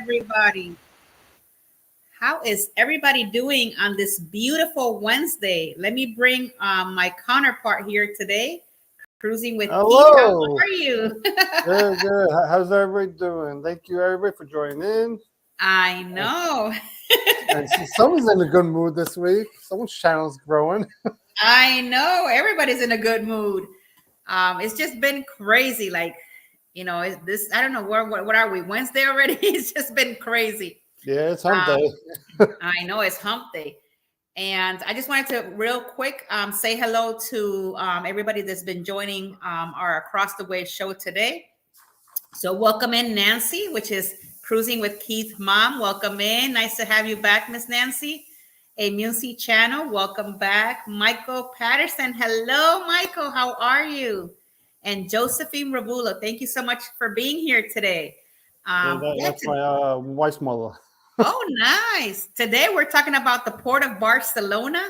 everybody? How is everybody doing on this beautiful Wednesday? Let me bring my counterpart here today, cruising with Keith. How Hello. are you? Good, good. How's everybody doing? Thank you, everybody, for joining in. I know. And someone's in a good mood this week. Someone's channel's growing. I know. Everybody's in a good mood. It's just been crazy. Like, this, I don't know, what are we, Wednesday already? It's just been crazy. Yeah, it's hump Um, day. I know it's hump day. And I just wanted to real quick say hello to everybody that's been joining our Across the Way show today. So welcome in Nancy, which is Cruising with Keith Mom. Welcome in. Nice to have you back, Miss Nancy. A Muncie Channel, welcome back. Michael Patterson. Hello, Michael. How are you? And Josephine Ravulo, thank you so much for being here today. That's my wife's mother. Oh, nice. Today we're talking about the Port of Barcelona.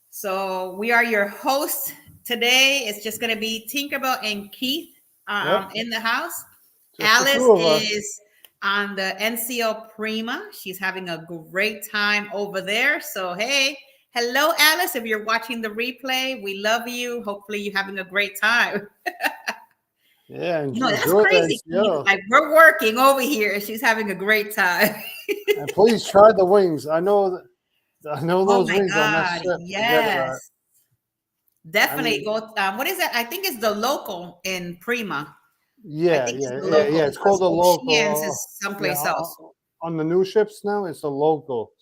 So we are your hosts today. It's just going to be Tinkerbell and Keith in the house. Just the Alice two of us. is on the NCO Prima. She's having a great time over there. So, hey, hello, Alice. If you're watching the replay, we love you. Hopefully you're having a great time. Yeah, That's enjoy crazy. the Like, we're working over here and she's having a great time. And please try the wings. I know Oh those my wings on that God. ship. Yes. Definitely I mean, go. What is that? I think it's the local in Prima. I yeah, think it's yeah, the yeah, local yeah. It's called because the Oceans local. is Yeah, someplace else. on the new ships now, it's the local.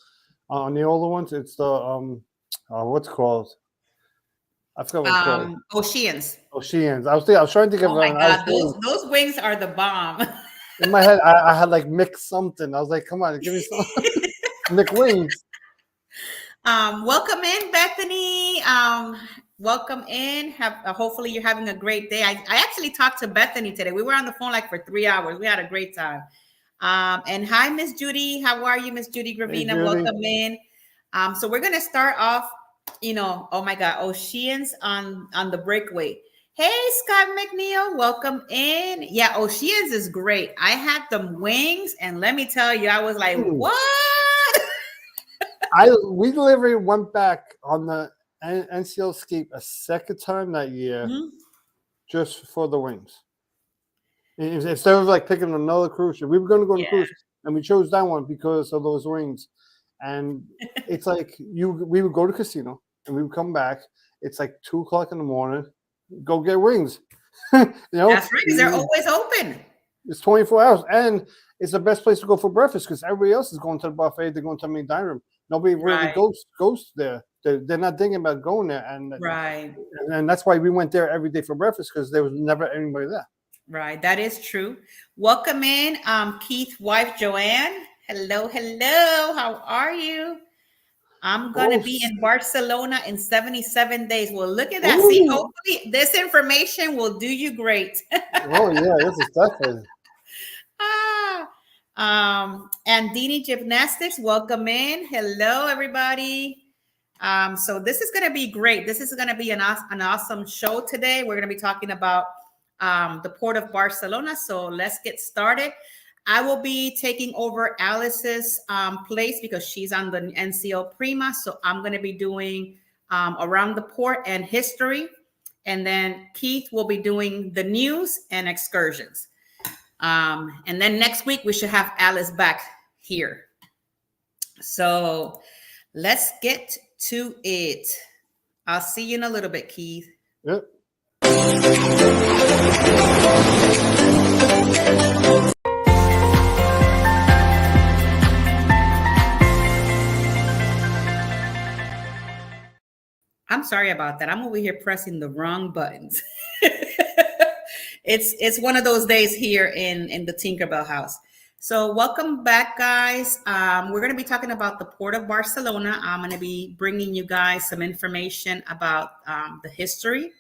On the older ones, it's the what's it called? I forgot what it's called. Oceans. Oceans. I was trying to think of Oh my an ice God, wing. those wings are the bomb. In my head, I had like mixed something. I was like, come on, give me some McWings. Welcome in, Bethany. Welcome in. Hopefully you're having a great day. I actually talked to Bethany today. We were on the phone like for 3 hours. We had a great time. And hi, Miss Judy. How are you, Miss Judy Hey, Gravina? Judy. Welcome in. So we're gonna start off. Oh my God, Oceans on the breakaway. Hey, Scott McNeil, welcome in. Yeah, Oceans is great. I had them wings, and let me tell you, I was like, what? We literally went back on the NCL escape a second time that year just for the wings. Instead of like picking another cruise ship, we were going to go on a cruise, and we chose that one because of those wings. And it's like we would go to casino and we would come back. It's like 2:00 in the morning. Go get wings. That's right, because they're always open. It's 24 hours, and it's the best place to go for breakfast because everybody else is going to the buffet. They're going to the main dining room. Nobody really goes there. They're not thinking about going there, and that's why we went there every day for breakfast because there was never anybody there. Right, that is true. Welcome in, Keith's wife Joanne. Hello, hello. How are you? I'm gonna be in Barcelona in 77 days. Well, look at that. Ooh. See, hopefully this information will do you great. Oh yeah, this is definitely. And Dini Gymnastics, welcome in. Hello, everybody. So this is gonna be great. This is gonna be an awesome show today. We're gonna be talking about the Port of Barcelona. So let's get started. I will be taking over Alice's place because she's on the NCO Prima. So I'm going to be doing around the port and history. And then Keith will be doing the news and excursions. And then next week, we should have Alice back here. So let's get to it. I'll see you in a little bit, Keith. Yep. I'm sorry about that. I'm over here pressing the wrong buttons. It's one of those days here in the Tinkerbell house. So welcome back, guys. We're going to be talking about the Port of Barcelona. I'm going to be bringing you guys some information about the history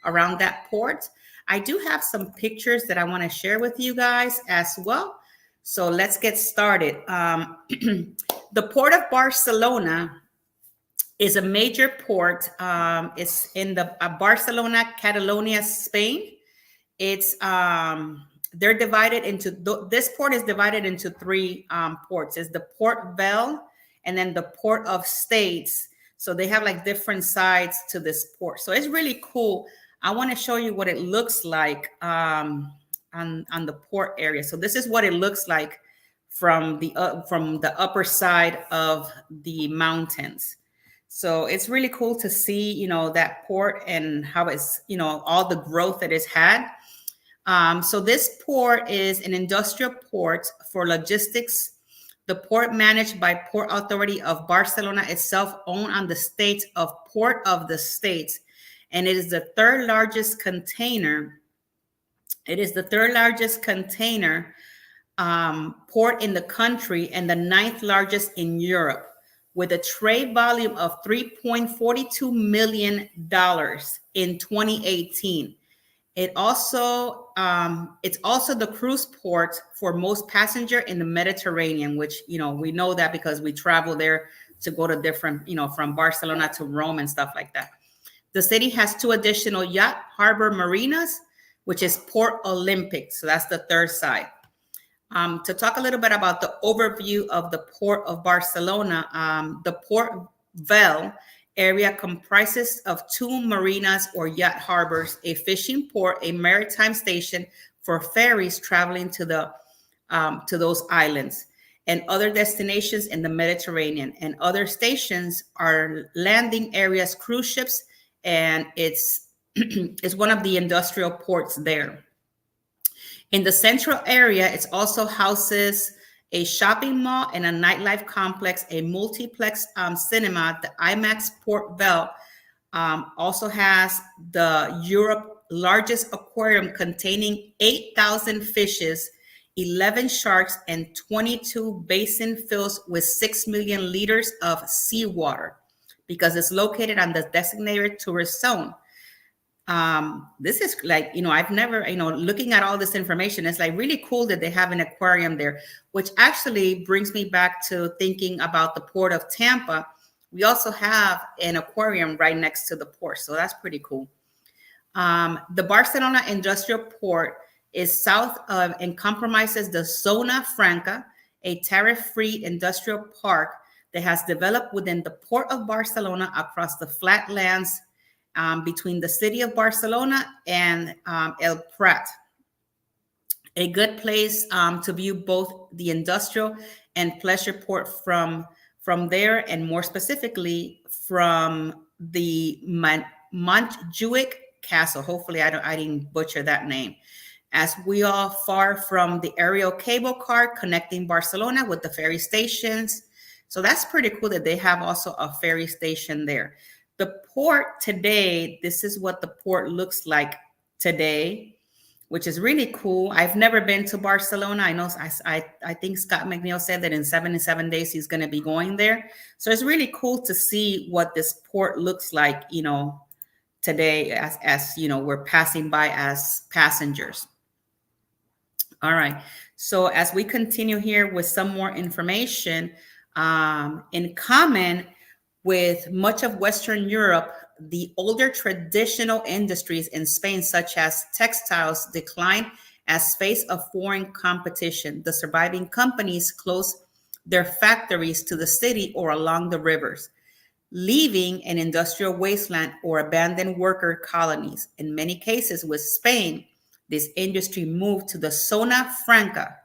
around that port. I do have some pictures that I want to share with you guys as well. So let's get started. The Port of Barcelona is a major port. It's in the Barcelona, Catalonia, Spain. It's they're divided into, this port is divided into three ports. It's the Port Bell and then the Port of States. So they have like different sides to this port. So it's really cool. I want to show you what it looks like on the port area. So this is what it looks like from the upper side of the mountains. So it's really cool to see, you know, that port and how it's, you know, all the growth that it's had. So this port is an industrial port for logistics. The port managed by Port Authority of Barcelona itself, owned on the state of Port of the States. And it is the third largest container. It is the third largest container port in the country and the ninth largest in Europe, with a trade volume of $3.42 million in 2018. It's also the cruise port for most passenger in the Mediterranean, which, you know, we know that because we travel there to go to different, you know, from Barcelona to Rome and stuff like that. The city has 2 additional yacht harbor marinas, which is Port Olympic. So that's the third side. To talk a little bit about the overview of the Port of Barcelona, the Port Vell area comprises of 2 marinas or yacht harbors, a fishing port, a maritime station for ferries traveling to those islands, and other destinations in the Mediterranean. And other stations are landing areas, cruise ships, and it's one of the industrial ports there. In the central area, it also houses a shopping mall and a nightlife complex, a multiplex cinema. The IMAX Port Vell also has the Europe's largest aquarium containing 8,000 fishes, 11 sharks, and 22 basin fills with 6 million liters of seawater, because it's located on the designated tourist zone. This is like, you know, I've never, you know, looking at all this information, it's like really cool that they have an aquarium there, which actually brings me back to thinking about the Port of Tampa. We also have an aquarium right next to the port, so that's pretty cool. The Barcelona Industrial Port is south of and compromises the Zona Franca, a tariff-free industrial park that has developed within the Port of Barcelona across the flatlands between the city of Barcelona and El Prat. A good place to view both the industrial and pleasure port from there, and more specifically from the Montjuic Castle. Hopefully I didn't butcher that name. As we are far from the aerial cable car connecting Barcelona with the ferry stations. So that's pretty cool that they have also a ferry station there. The port today, this is what the port looks like today, which is really cool. I've never been to Barcelona. I know I think Scott McNeil said that in 77 days he's going to be going there. So it's really cool to see what this port looks like, you know, today as you know, we're passing by as passengers. All right. So as we continue here with some more information, in common with much of Western Europe, the older traditional industries in Spain, such as textiles, decline as face of foreign competition. The surviving companies close their factories to the city or along the rivers, leaving an industrial wasteland or abandoned worker colonies. In many cases with Spain, this industry moved to the Zona Franca.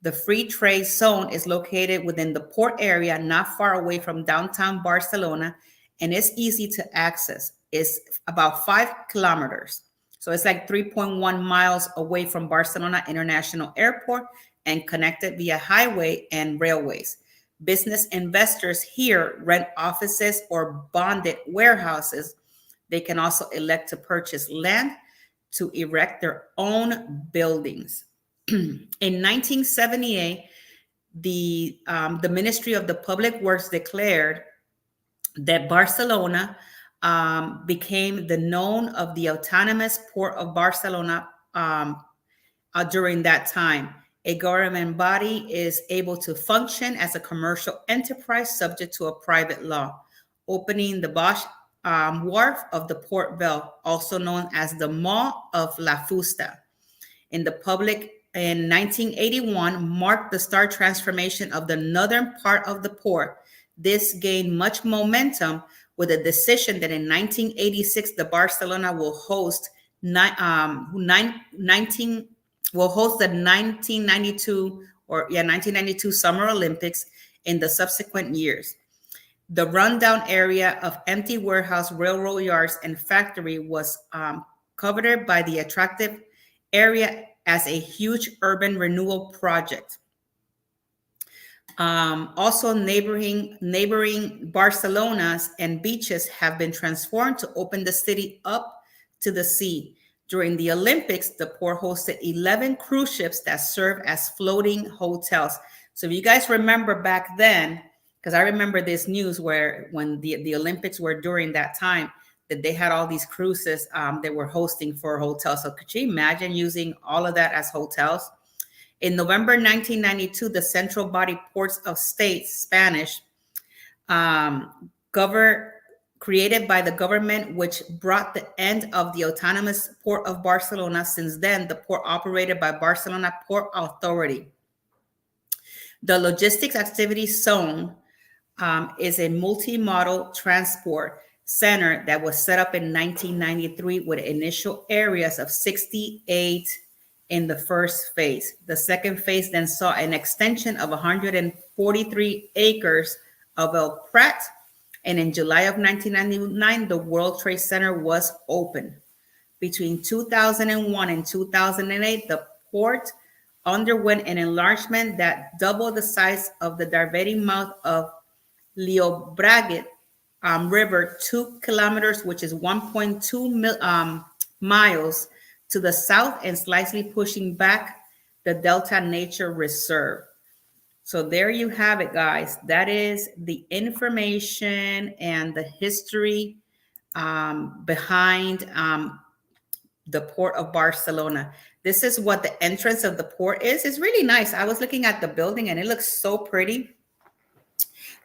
The free trade zone is located within the port area, not far away from downtown Barcelona, and it's easy to access. It's about 5 kilometers. So it's like 3.1 miles away from Barcelona International Airport and connected via highway and railways. Business investors here rent offices or bonded warehouses. They can also elect to purchase land to erect their own buildings. In 1978, the Ministry of the Public Works declared that Barcelona became the node of the autonomous Port of Barcelona during that time. A government body is able to function as a commercial enterprise subject to a private law, opening the Bosch Wharf of the Port Vell, also known as the Mall of La Fusta. in the public in 1981 marked the start transformation of the northern part of the port. This gained much momentum with a decision that in 1986 the Barcelona will host will host the 1992 Summer Olympics in the subsequent years. The rundown area of empty warehouse, railroad yards, and factory was covered by the attractive area as a huge urban renewal project. Also, neighboring Barcelonas and beaches have been transformed to open the city up to the sea. During the Olympics, the port hosted 11 cruise ships that serve as floating hotels. So if you guys remember back then, because I remember this news where when the Olympics were during that time, that they had all these cruises they were hosting for hotels. So could you imagine using all of that as hotels? In November 1992, the Central Body Ports of States, Spanish, created by the government, which brought the end of the autonomous Port of Barcelona. Since then, the port operated by Barcelona Port Authority. The Logistics Activity Zone is a multi-modal transport center that was set up in 1993 with initial areas of 68 in the first phase. The second phase then saw an extension of 143 acres of El Prat, and in July of 1999, the World Trade Center was open. Between 2001 and 2008, the port underwent an enlargement that doubled the size of the diverting mouth of Llobregat River, 2 kilometers, which is 1.2 miles to the south, and slightly pushing back the Delta Nature Reserve. So there you have it, guys. That is the information and the history behind the Port of Barcelona. This is what the entrance of the port is. It's really nice. I was looking at the building and it looks so pretty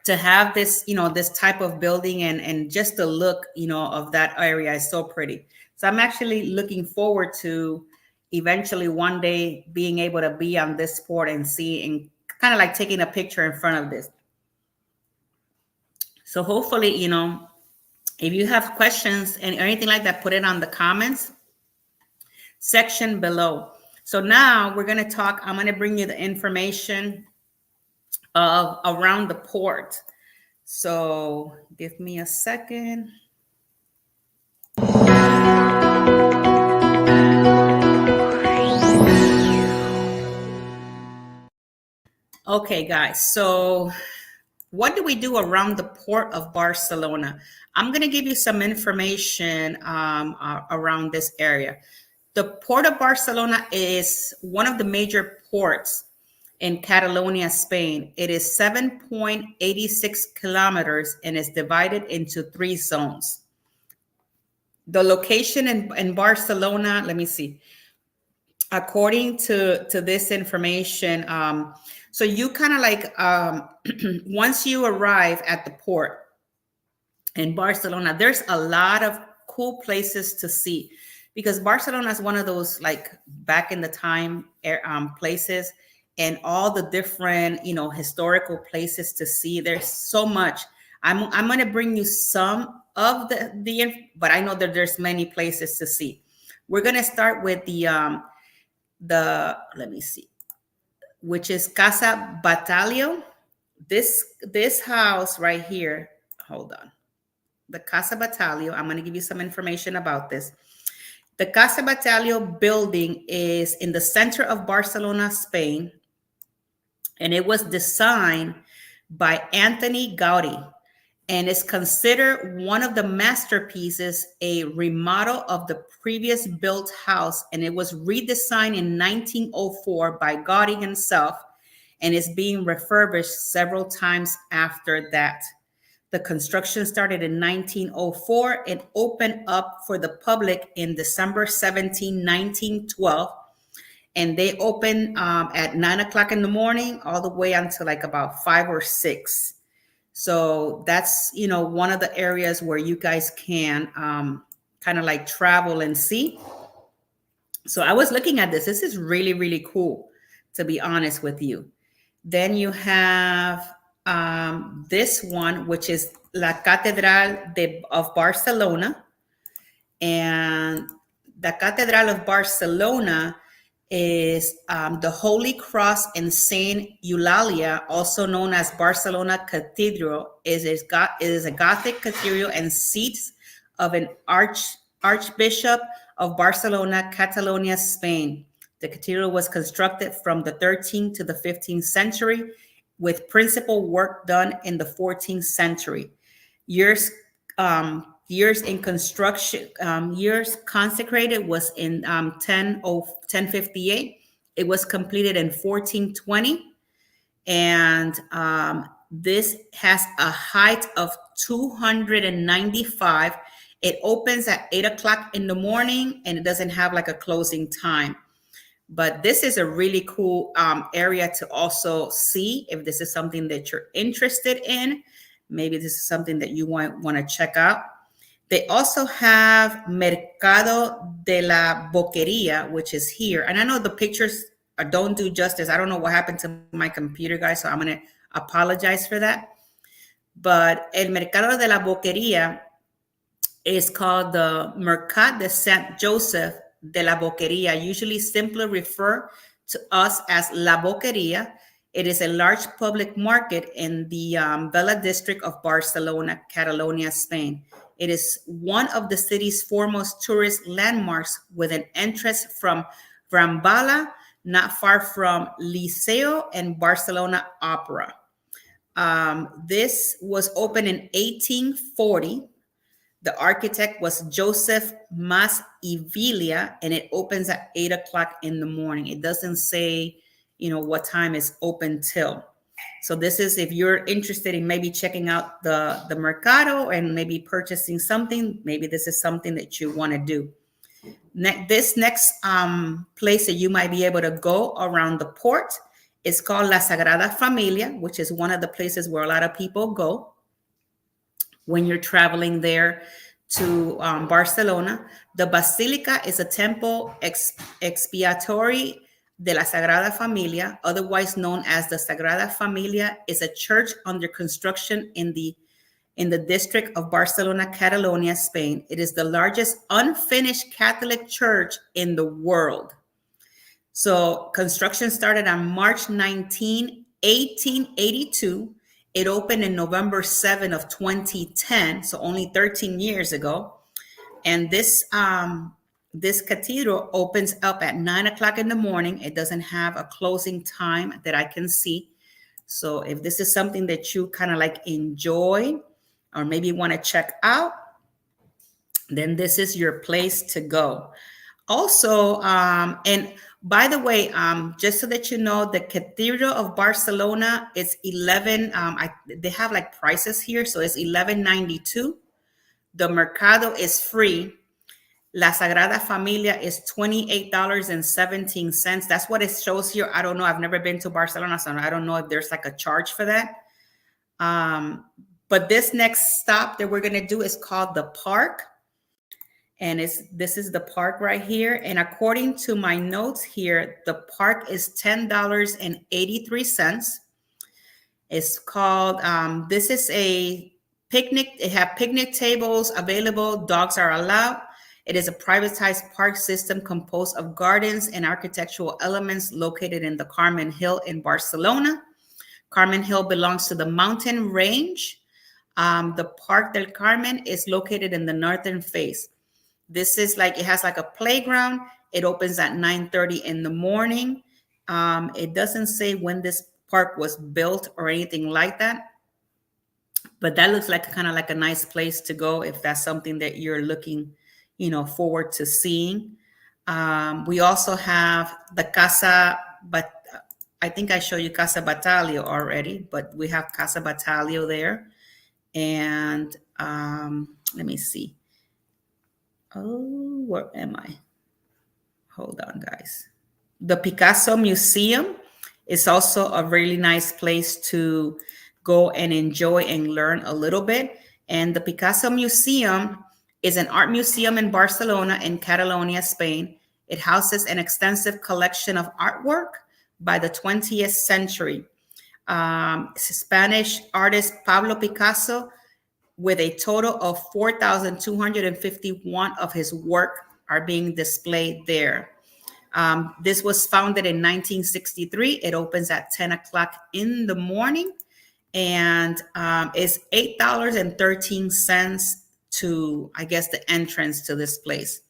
to have this, this type of building, and just the look, of that area is so pretty. So I'm actually looking forward to eventually one day being able to be on this port and see, and kind of like taking a picture in front of this. So hopefully, if you have questions and anything like that, put it on the comments section below. So now we're going to talk. I'm going to bring you the information of around the port. So give me a second. Okay, guys. So what do we do around the Port of Barcelona? I'm going to give you some information around this area. The Port of Barcelona is one of the major ports in Catalonia, Spain. It is 7.86 kilometers and is divided into 3 zones. The location in Barcelona, let me see. According to this information, so you kind of like, once you arrive at the port in Barcelona, there's a lot of cool places to see, because Barcelona is one of those, like, back in the time places, and all the different, historical places to see. There's so much. I'm going to bring you some of the, but I know that there's many places to see. We're going to start with the let me see, which is Casa Batalio. This house right here, hold on. The Casa Batalio, I'm going to give you some information about this. The Casa Batalio building is in the center of Barcelona, Spain, and it was designed by Antoni Gaudí, and is considered one of the masterpieces, a remodel of the previous built house, and it was redesigned in 1904 by Gaudí himself, and is being refurbished several times after that. The construction started in 1904 and opened up for the public in December 17, 1912. And they open at 9 o'clock in the morning all the way until like about 5 or 6. So that's, one of the areas where you guys can kind of like travel and see. So I was looking at this. This is really, really cool, to be honest with you. Then you have this one, which is La Catedral of Barcelona. And the Catedral of Barcelona is the Holy Cross and Saint Eulalia, also known as Barcelona Cathedral, is a Gothic cathedral and seat of an Archbishop of Barcelona, Catalonia, Spain. The cathedral was constructed from the 13th to the 15th century, with principal work done in the 14th century. Years in construction, years consecrated was in 1058. It was completed in 1420. And this has a height of 295. It opens at 8 o'clock in the morning, and it doesn't have like a closing time. But this is a really cool area to also see if this is something that you're interested in. Maybe this is something that you want to check out. They also have Mercado de la Boqueria, which is here. And I know the pictures don't do justice. I don't know what happened to my computer, guys, so I'm going to apologize for that. But El Mercado de la Boqueria is called the Mercat de Saint Joseph de la Boqueria, usually simply refer to us as La Boqueria. It is a large public market in the Vela district of Barcelona, Catalonia, Spain. It is one of the city's foremost tourist landmarks, with an entrance from Rambala, not far from Liceo and Barcelona Opera. This was opened in 1840. The architect was Joseph Mas Ivilia, and it opens at 8 o'clock in the morning. It doesn't say, what time is open till. So this is if you're interested in maybe checking out the Mercado and maybe purchasing something, maybe this is something that you want to do. This next place that you might be able to go around the port is called La Sagrada Familia, which is one of the places where a lot of people go when you're traveling there to Barcelona. The Basilica is a temple expiatory de la Sagrada Familia, otherwise known as the Sagrada Familia, is a church under construction in the district of Barcelona, Catalonia, Spain. It is the largest unfinished Catholic church in the world. So construction started on March 19, 1882. It opened in November 7 of 2010, so only 13 years ago. And this cathedral opens up at 9 o'clock in the morning. It doesn't have a closing time that I can see. So if this is something that you kind of like enjoy or maybe want to check out, then this is your place to go. Also, and by the way, just so that you know, the Cathedral of Barcelona is 11. They have like prices here, so it's $11.92. The Mercado is free. La Sagrada Familia is $28.17. That's what it shows here. I don't know. I've never been to Barcelona, so I don't know if there's like a charge for that. But this next stop that we're going to do is called the Park. And this is the park right here. And according to my notes here, the park is $10.83. It's called, this is a picnic. They have picnic tables available. Dogs are allowed. It is a privatized park system composed of gardens and architectural elements located in the Carmen Hill in Barcelona. Carmen Hill belongs to the mountain range. The Parc del Carmen is located in the northern face. This is like, it has like a playground. It opens at 9:30 in the morning. It doesn't say when this park was built or anything like that. But that looks like kind of like a nice place to go if that's something that you're looking, forward to seeing. We also have the Casa, but I think I showed you Casa Batalio already, but we have Casa Batalio there. And let me see. Oh, where am I? Hold on, guys. The Picasso Museum is also a really nice place to go and enjoy and learn a little bit. And the Picasso Museum is an art museum in Barcelona in Catalonia, Spain. It houses an extensive collection of artwork by the 20th century. Spanish artist Pablo Picasso, with a total of 4,251 of his work are being displayed there. This was founded in 1963. It opens at 10 o'clock in the morning, and is $8.13 to, I guess, the entrance to this place.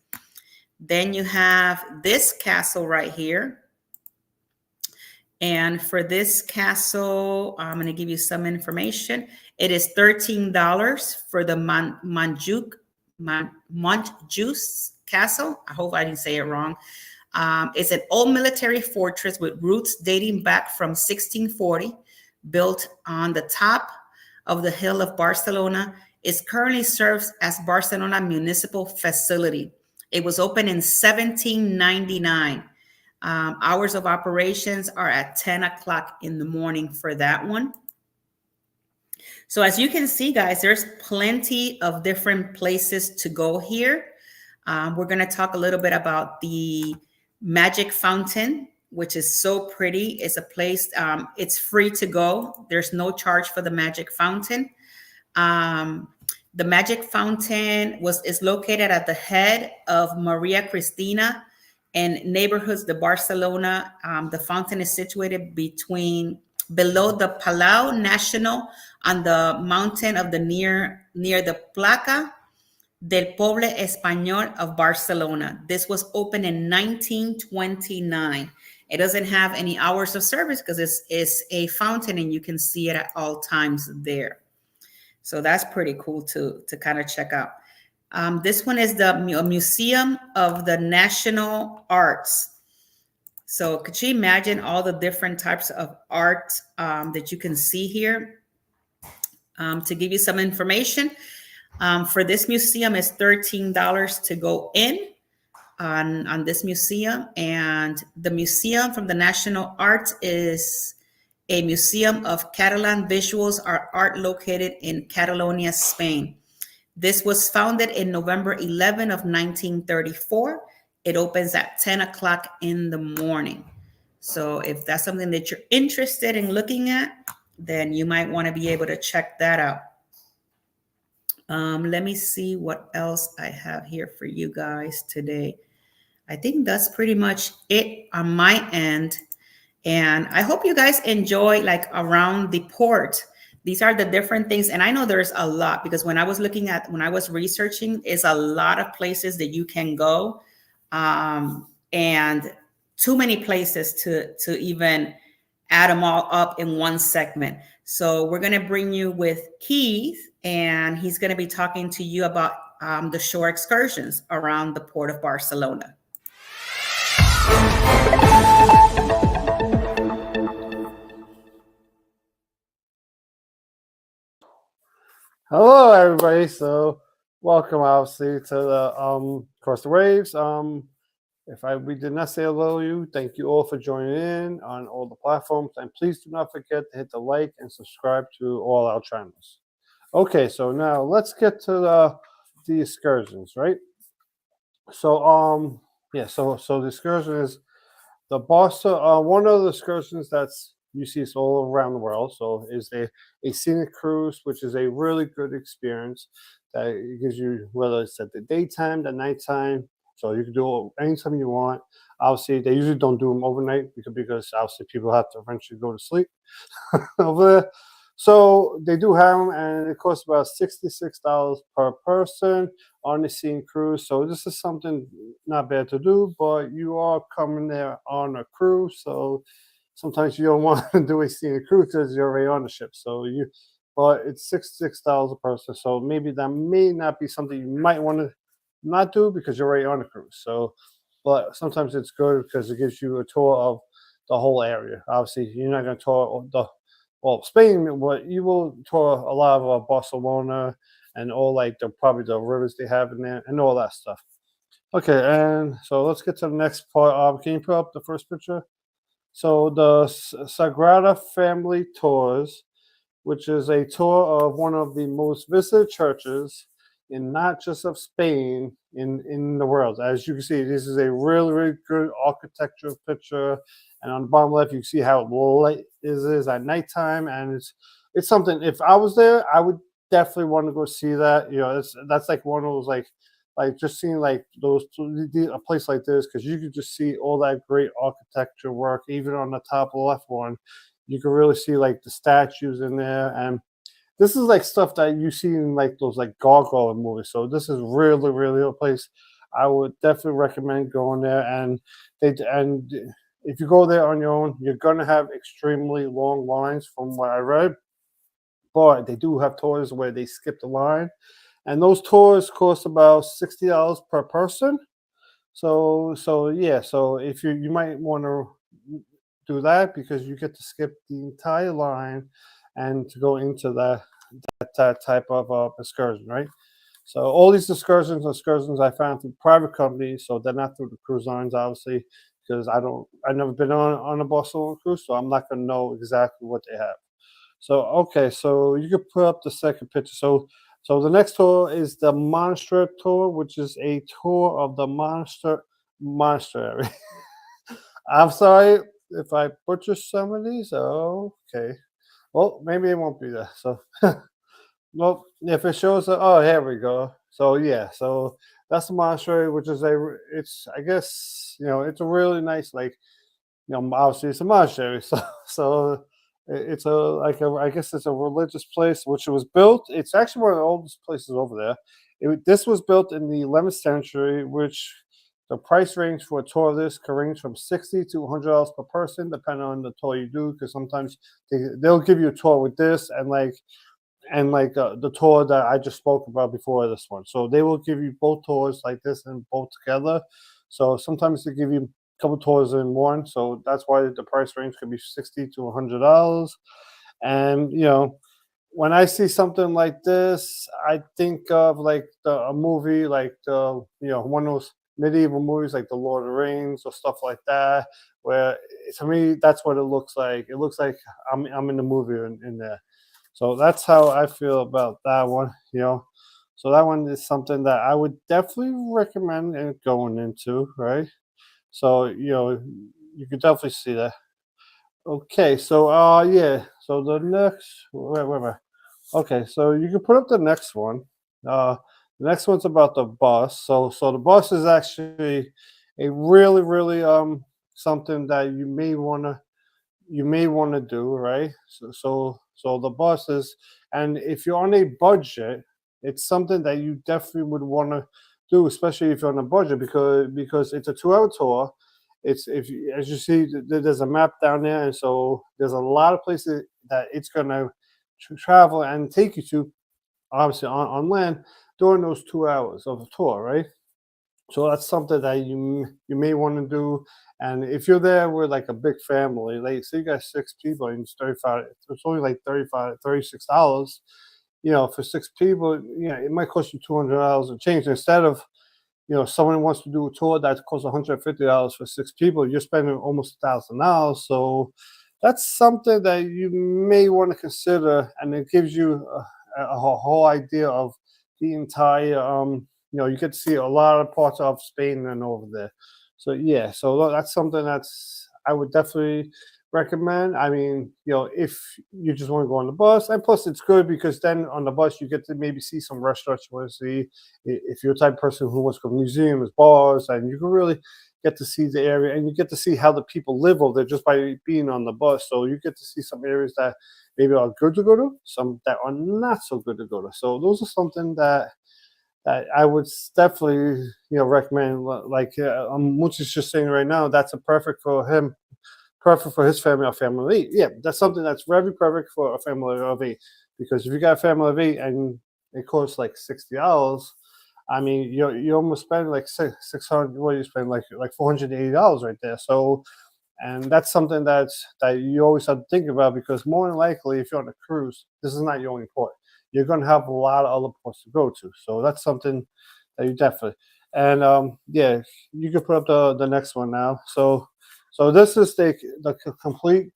Then you have this castle right here. And for this castle, I'm going to give you some information. It is $13 for the Montjuic Castle. I hope I didn't say it wrong. It's an old military fortress with roots dating back from 1640, built on the top of the hill of Barcelona. It currently serves as Barcelona Municipal Facility. It was opened in 1799. Hours of operations are at 10 o'clock in the morning for that one. So as you can see, guys, there's plenty of different places to go here. We're going to talk a little bit about the Magic Fountain, which is so pretty. It's a place, it's free to go. There's no charge for the Magic Fountain. The Magic Fountain is located at the head of Maria Cristina and neighborhoods de Barcelona. The fountain is situated below the Palau Nacional on the mountain of the near the Placa del Poble Español of Barcelona. This was opened in 1929. It doesn't have any hours of service because it's a fountain and you can see it at all times there. So that's pretty cool to kind of check out. This one is the Museum of the National Arts. So could you imagine all the different types of art that you can see here? To give you some information, for this museum is $13 to go in on this museum. And the Museum from the National Arts is a museum of Catalan visuals art located in Catalonia, Spain. This was founded in November 11 of 1934. It opens at 10 o'clock in the morning. So if that's something that you're interested in looking at, then you might want to be able to check that out. Let me see what else I have here for you guys today. I think that's pretty much it on my end. And I hope you guys enjoy like around the port. These are the different things. And I know there's a lot because when I was researching, it's a lot of places that you can go. And too many places to even add them all up in one segment. So we're going to bring you with Keith, and he's going to be talking to you about the shore excursions around the Port of Barcelona. Hello, everybody. So, welcome, obviously, to the Across the Waves. If we did not say hello to you, thank you all for joining in on all the platforms, and please do not forget to hit the like and subscribe to all our channels. Okay, so now let's get to the excursions, right? So, so the excursion is the Barca. One of the excursions that's you see it's all around the world. So is a scenic cruise, which is a really good experience that gives you, whether it's at the daytime, the nighttime. So you can do it anytime you want. Obviously, they usually don't do them overnight because obviously people have to eventually go to sleep over there. So they do have them, and it costs about $66 per person on the scenic cruise. So this is something not bad to do, but you are coming there on a cruise, so sometimes you don't want to do a scenic cruise because you're already on the ship. But it's $66 a person. So maybe that may not be something you might want to not do because you're already on a cruise. So, but sometimes it's good because it gives you a tour of the whole area. Obviously, you're not going to tour Spain, but you will tour a lot of Barcelona and all probably the rivers they have in there and all that stuff. Okay, and so let's get to the next part. Can you put up the first picture? So the Sagrada Family Tours, which is a tour of one of the most visited churches in not just of Spain, in the world. As you can see, this is a really, really good architectural picture. And on the bottom left, you can see how light it is at nighttime, and it's something. If I was there, I would definitely want to go see that. You know, that's like one of those like just seeing like those a place like this, because you could just see all that great architecture work. Even on the top left one, you can really see like the statues in there, and this is like stuff that you see in like those like gargoyle movies. So this is really, really a place I would definitely recommend going there. And if you go there on your own, you're gonna have extremely long lines from what I read. But they do have tours where they skip the line, and those tours cost about $60 per person. So yeah, so if you might want to do that, because you get to skip the entire line and to go into that type of excursion, right? So all these excursions I found through private companies, so they're not through the cruise lines, obviously, because I've never been on a Barcelona cruise, so I'm not gonna know exactly what they have. So okay, so you can put up the second picture. So the next tour is the Monastery tour, which is a tour of the monastery. I'm sorry if I butcher some of these. Okay. Well, maybe it won't be there. So, well, if it shows, oh, here we go. So yeah, so that's the monastery, which is it's, I guess, it's a really nice, like, obviously it's a monastery, so it's I guess it's a religious place, which was built. It's actually one of the oldest places over there. This was built in the 11th century, which the price range for a tour of this can range from $60 to $100 per person, depending on the tour you do. Because sometimes they'll give you a tour with this and the tour that I just spoke about before this one. So they will give you both tours like this and both together. So sometimes they give you a couple tours in one. So that's why the price range could be $60 to $100. And when I see something like this, I think of like a movie like one of those medieval movies like The Lord of the Rings or stuff like that, where to me that's what it looks like. It looks like I'm in the movie in there. So that's how I feel about that one. So that one is something that I would definitely recommend going into, right? So you could definitely see that. Okay, so yeah. So the next wait. Okay, so you can put up the next one. The next one's about the bus. So the bus is actually a really, really something that you may want to do, right? So the buses, and if you're on a budget, it's something that you definitely would want to do, especially if you're on a budget, because it's a 2-hour tour. It's if you, as you see, there's a map down there, and so there's a lot of places that it's gonna travel and take you to, obviously on land during those 2 hours of the tour, right? So that's something that you may want to do. And if you're there with like a big family, like say you got 6 people and it's only like $36. For 6 people, it might cost you $200 and change. Instead of, someone wants to do a tour that costs $150 for 6 people, you're spending almost $1,000. So that's something that you may want to consider, and it gives you a whole idea of the entire you get to see a lot of parts of Spain and over there. So yeah, so that's something that's I would definitely recommend. I mean, if you just want to go on the bus, and plus it's good because then on the bus you get to maybe see some restaurants you want to see. If you're the type of person who wants to go to museums, bars, and you can really get to see the area, and you get to see how the people live over there just by being on the bus. So you get to see some areas that maybe are good to go to, some that are not so good to go to. So those are something that I would definitely, recommend. Like Mooch is just saying right now, that's a perfect for him, perfect for his family or family of 8. Yeah, that's something that's very perfect for a family of 8. Because if you got a family of 8 and it costs like $60, I mean, you almost spend like 600. What do you spend like $480 right there? So, and that's something that you always have to think about, because more than likely, if you're on a cruise, this is not your only port. You're going to have a lot of other ports to go to. So that's something that you definitely. And yeah, you can put up the next one now. So this is the complete.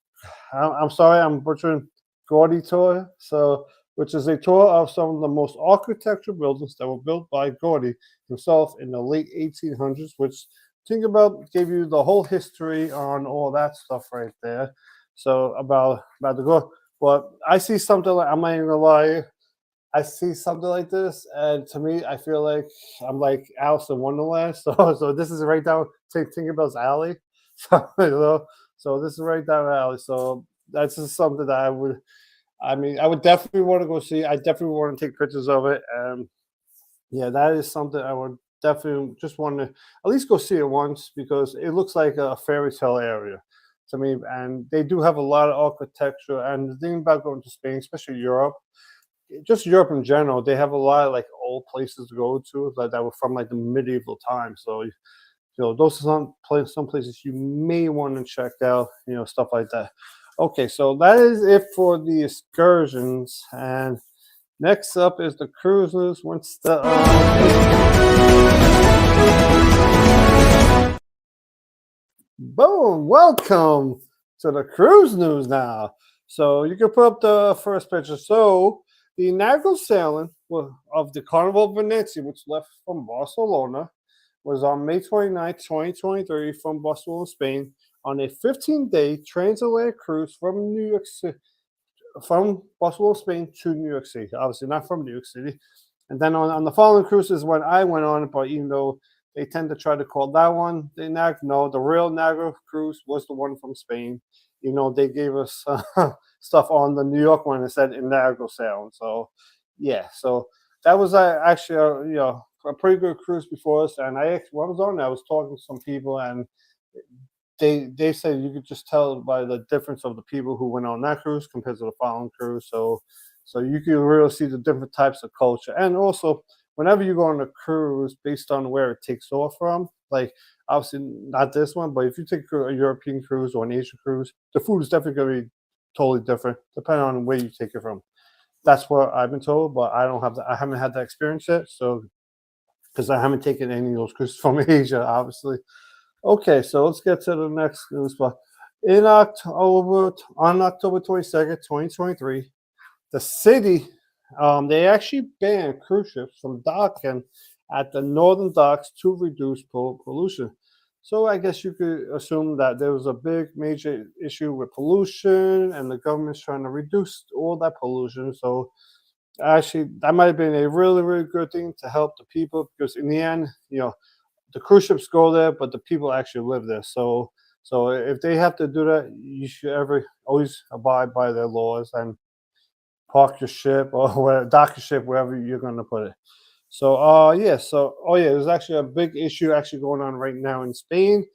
I'm sorry, I'm butchering Gordy tour. So which is a tour of some of the most architectural buildings that were built by Gaudi himself in the late 1800s, which think about gave you the whole history on all that stuff right there. So about the go. But I see something like, I'm not even gonna lie, I see something like this, and to me, I feel like I'm like Alice in Wonderland. So this is right down Tinkerbell's alley. So so this is right down the alley. So that's just something that I mean, I would definitely want to go see. I definitely want to take pictures of it. Yeah, that is something I would definitely just want to at least go see it once because it looks like a fairy tale area to me. And they do have a lot of architecture. And the thing about going to Spain, especially Europe, just Europe in general, they have a lot of like old places to go to that were from like the medieval times. So those are some places you may want to check out. Stuff like that. Okay, so that is it for the excursions, and next up is the cruises. Once the boom, welcome to the cruise news now. So you can put up the first picture. So the inaugural sailing of the Carnival of Venezia, which left from Barcelona, was on May 29th, 2023 from Barcelona, Spain, on a 15-day transatlantic cruise from New York City, from Barcelona, Spain to New York City. Obviously not from New York City. And then on the following cruises when I went on, but even though they tend to try to call that one the real Niagara cruise was the one from Spain. They gave us stuff on the New York one that said inaugural sailing. So yeah, so that was actually a pretty good cruise before us. And when I was on there, I was talking to some people, and they said you could just tell by the difference of the people who went on that cruise compared to the following cruise. So you can really see the different types of culture. And also, whenever you go on a cruise, based on where it takes off from, like obviously not this one, but if you take a European cruise or an Asian cruise, the food is definitely going to be totally different depending on where you take it from. That's what I've been told, but I haven't had that experience yet. So because I haven't taken any of those cruises from Asia, obviously. Okay, so let's get to the next news. But on October 22nd, 2023, the city, they actually banned cruise ships from docking at the northern docks to reduce pollution. So I guess you could assume that there was a big major issue with pollution, and the government's trying to reduce all that pollution. So actually, that might have been a really, really good thing to help the people, because in the end, the cruise ships go there, but the people actually live there. So if they have to do that, you should always abide by their laws and park your ship or dock your ship wherever you're going to put it. So there's actually a big issue actually going on right now in Spain.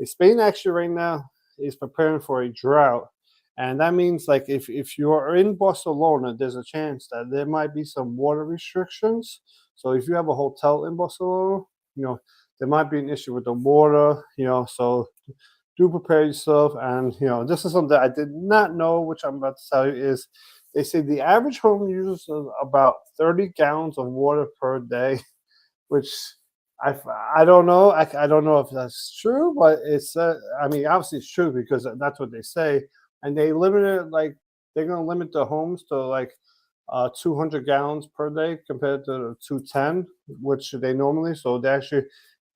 Spain actually right now is preparing for a drought. And that means like if you're in Barcelona, there's a chance that there might be some water restrictions. So if you have a hotel in Barcelona, there might be an issue with the water, so do prepare yourself. And, this is something I did not know, which I'm about to tell you is they say the average home uses about 30 gallons of water per day, which I don't know. I don't know if that's true, but I mean, obviously it's true because that's what they say. And they limit it, like, they're going to limit the homes to like 200 gallons per day compared to the 210, which they normally. So they actually,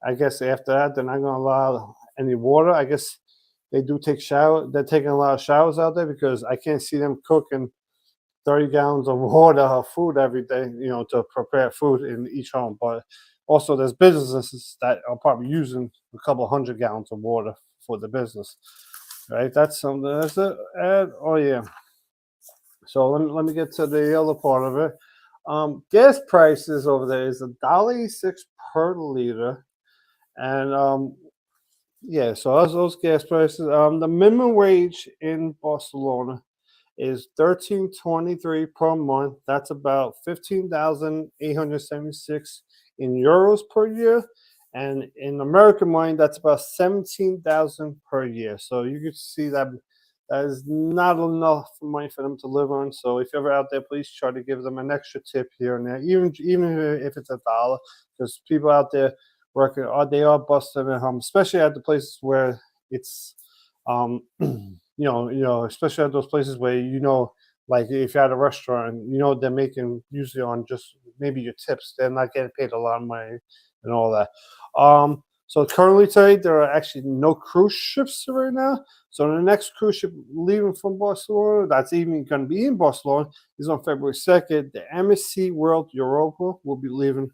I guess after that, they're not going to allow any water. I guess they do take shower. They're taking a lot of showers out there because I can't see them cooking 30 gallons of water of food every day, to prepare food in each home. But also there's businesses that are probably using a couple hundred gallons of water for the business, right? That's something. That's it. And, oh yeah. So let me get to the other part of it. Gas prices over there is $1.06 per liter, and yeah. So those gas prices. The minimum wage in Barcelona is 13.23 per month. That's about 15,876 in euros per year, and in American money, that's about 17,000 per year. So you can see that that is not enough money for them to live on. So if you're ever out there, please try to give them an extra tip here and there, even if it's $1, because people out there working, they are busting at home, especially at the places where it's especially at those places where Like if you're at a restaurant, they're making usually on just maybe your tips. They're not getting paid a lot of money and all that. So currently today there are actually no cruise ships right now. So the next cruise ship leaving from Barcelona, that's even going to be in Barcelona, is on February 2nd. The MSC World Europa will be leaving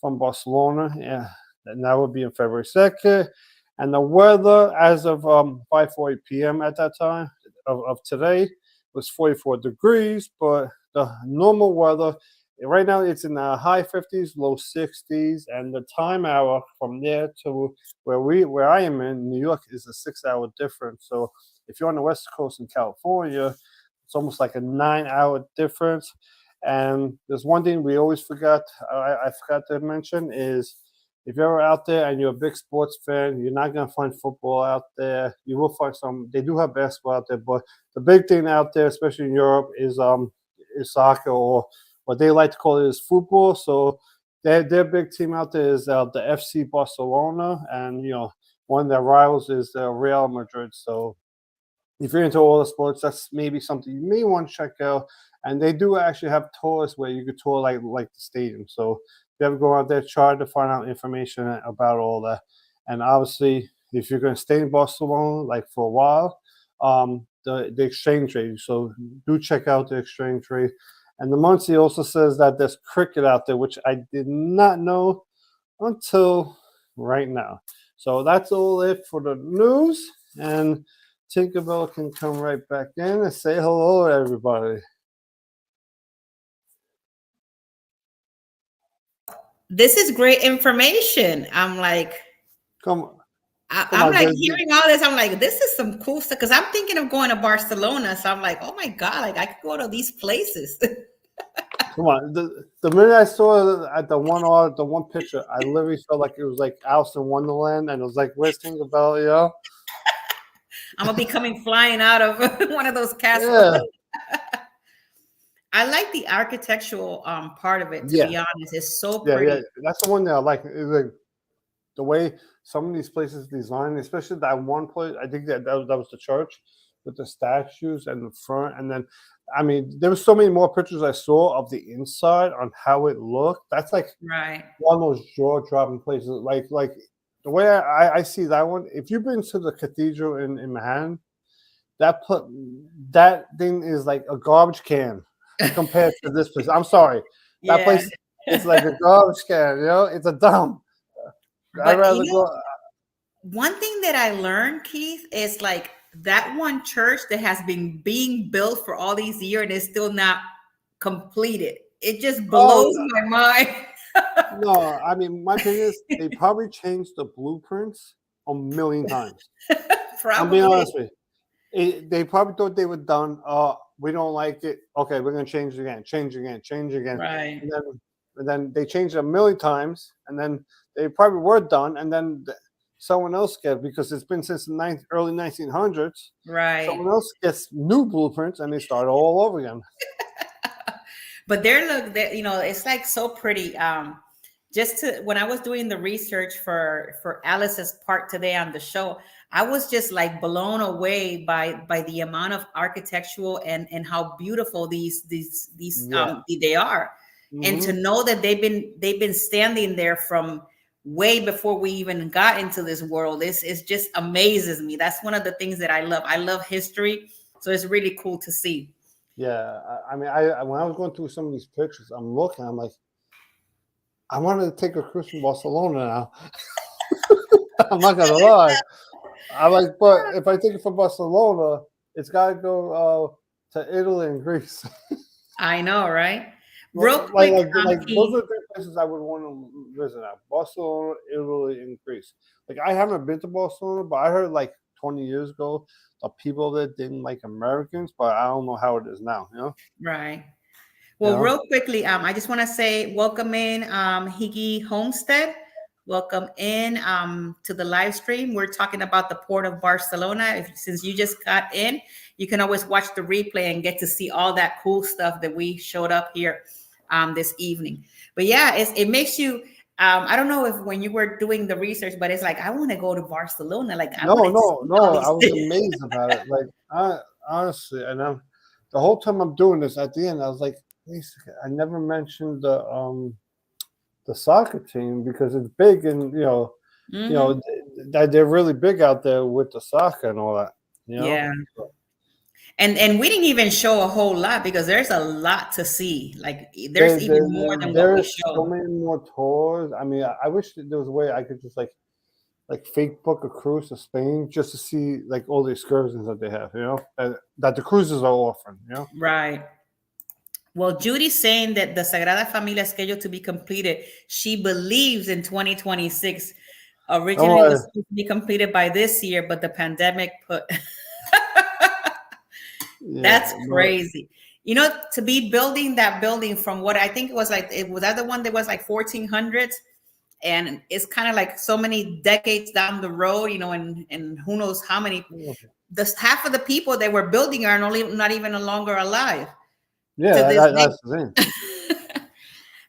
from Barcelona, and that will be on February 2nd. And the weather as of 5:40 p.m. at that time of today was 44 degrees, but the normal weather right now it's in the high 50s, low 60s, and the time hour from there to where I am in New York is a 6-hour difference. So if you're on the West Coast in California, it's almost like a 9-hour difference. And there's one thing we always forgot, I forgot to mention is if you're out there and you're a big sports fan, you're not going to find football out there. You will find some. They do have basketball out there, but the big thing out there, especially in Europe, is soccer, or what they like to call it is football. So their big team out there is the FC Barcelona, and one of their rivals is Real Madrid. So if you're into all the sports, that's maybe something you may want to check out. And they do actually have tours where you could tour like the stadium. So if you ever go out there, try to find out information about all that. And obviously, if you're going to stay in Barcelona like for a while, the exchange rate. So do check out the exchange rate. And the Muncie also says that there's cricket out there, which I did not know until right now. So that's all it for the news. And Tinkerbell can come right back in and say hello to everybody. This is great information. I'm like, I'm like hearing all this. I'm like, this is some cool stuff because I'm thinking of going to Barcelona. So I'm like, oh my God, like I could go to these places. Come on. The minute I saw at the one picture, I literally felt like it was like Alice in Wonderland, and it was like, where's Tinkerbell, I'm gonna be coming flying out of one of those castles. Yeah. I like the architectural part of it, to be honest. It's so pretty. Yeah. That's the one that I like. It's like the way some of these places designed, especially that one place. I think that was the church with the statues and the front. And then, I mean, there was so many more pictures I saw of the inside on how it looked. That's like one of those jaw-dropping places. Like the way I see that one, if you've been to the cathedral in Manhattan, that thing is like a garbage can compared to this place. I'm sorry. That place is like a garbage can, it's a dump. I'd rather go. One thing that I learned, Keith, is like that one church that has been being built for all these years and is still not completed. It just blows my mind. No, I mean, my thing is they probably changed the blueprints a million times. I'm being honest with you. They probably thought they were done. We don't like it. Okay, we're going to change again. Right. And then they changed it a million times, and then they probably were done, and then someone else gets, because it's been since the early 1900s. Right. Someone else gets new blueprints, and they start all over again. But it's like so pretty. When I was doing the research for Alice's part today on the show, I was just like blown away by the amount of architectural and how beautiful these they are. Mm-hmm. And to know that they've been standing there from way before we even got into this world, it just amazes me. That's one of the things that I love. I love history, so it's really cool to see. Yeah, I mean, when I was going through some of these pictures, I'm looking, I'm like, I wanted to take a cruise from Barcelona now. I'm not gonna lie. I'm like, but if I take it from Barcelona, it's got to go to Italy and Greece. I know, right? Real quick, like those are the three places I would want to visit now: Barcelona, Italy, and Greece. Like, I haven't been to Barcelona, but I heard like 20 years ago the people that didn't like Americans, but I don't know how it is now. Right. Well, real quickly, I just want to say welcome in Higgy Homestead. Welcome in to the live stream. We're talking about the Port of Barcelona. Since you just got in, you can always watch the replay and get to see all that cool stuff that we showed up here this evening. But yeah, it makes you. I don't know if when you were doing the research, but it's like I want to go to Barcelona. Like no, I was amazed about it. Like honestly, and the whole time I'm doing this, at the end, I was like, I never mentioned the soccer team because it's big, and that they're really big out there with the soccer and all that. Yeah. And we didn't even show a whole lot because there's a lot to see. Like there's even more than what we there's showed. so many more tours. I mean, I wish that there was a way I could just like fake book a cruise to Spain just to see like all the excursions that they have, that the cruises are offering, Right. Well, Judy's saying that the Sagrada Familia is scheduled to be completed. She believes in 2026. Originally, it was supposed to be completed by this year, but the pandemic put. That's crazy. To be building that building from what I think it was like, was that the one that was like 1400s? And it's kind of like so many decades down the road, and who knows how many. Half of the people that were building are not even no longer alive. Yeah, that's the thing.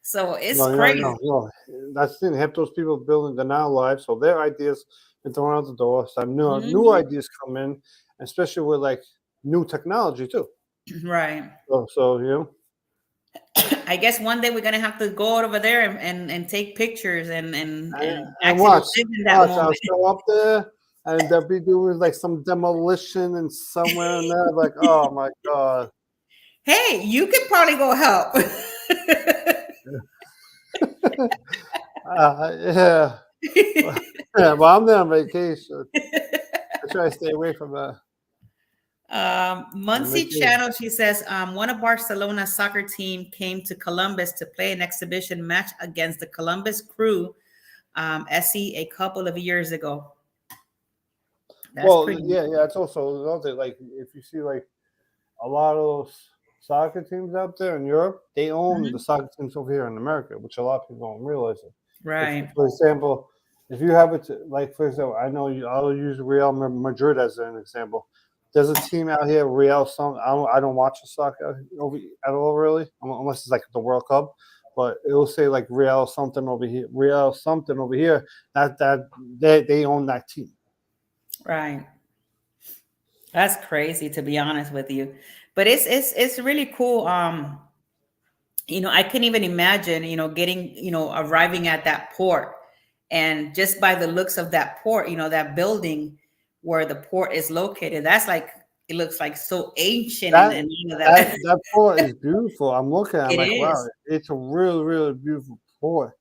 So it's crazy. No. That's the thing. Half those people building, they're not alive, so their ideas are thrown out the door. So new ideas come in, especially with like new technology too. Right. So I guess one day we're gonna have to go over there and take pictures and watch. I'll show up there and they'll be doing like some demolition and somewhere in there. Like, oh my god. Hey, you can probably go help. Yeah. Well, I'm there on vacation. I try to stay away from that. Muncie Channel, she says, one of Barcelona's soccer team came to Columbus to play an exhibition match against the Columbus Crew SC a couple of years ago. That's it's also another, like if you see like a lot of those soccer teams out there in Europe, they own the soccer teams over here in America, which a lot of people don't realize it. Right. For example, if you have it, for example, I'll use Real Madrid as an example. There's a team out here, Real something. I don't watch the soccer at all, really, unless it's like the World Cup. But it will say like Real something over here, Real something over here. That they own that team. Right. That's crazy, to be honest with you, but it's really cool. I couldn't even imagine, getting, arriving at that port, and just by the looks of that port, that building where the port is located, that's like, it looks like so ancient. And that port is beautiful. I'm looking at it, wow, it's a really, really beautiful port.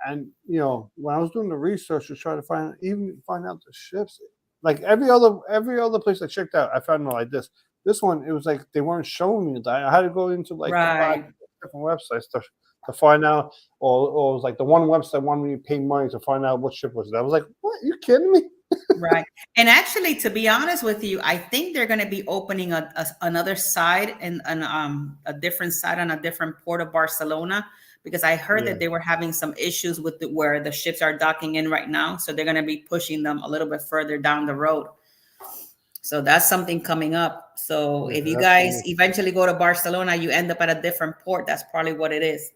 And when I was doing the research to try to find out the ships, like every other place I checked out, I found it like this. This one, it was like they weren't showing me that. I had to go into like 5 different websites to find out, or it was like the one website wanted me to pay money to find out what ship was that. I was like, what? Are you kidding me? Right. And actually, to be honest with you, I think they're going to be opening another side and a different side on a different port of Barcelona, because I heard that they were having some issues with where the ships are docking in right now. So they're going to be pushing them a little bit further down the road. So that's something coming up. So if you guys eventually go to Barcelona, you end up at a different port. That's probably what it is.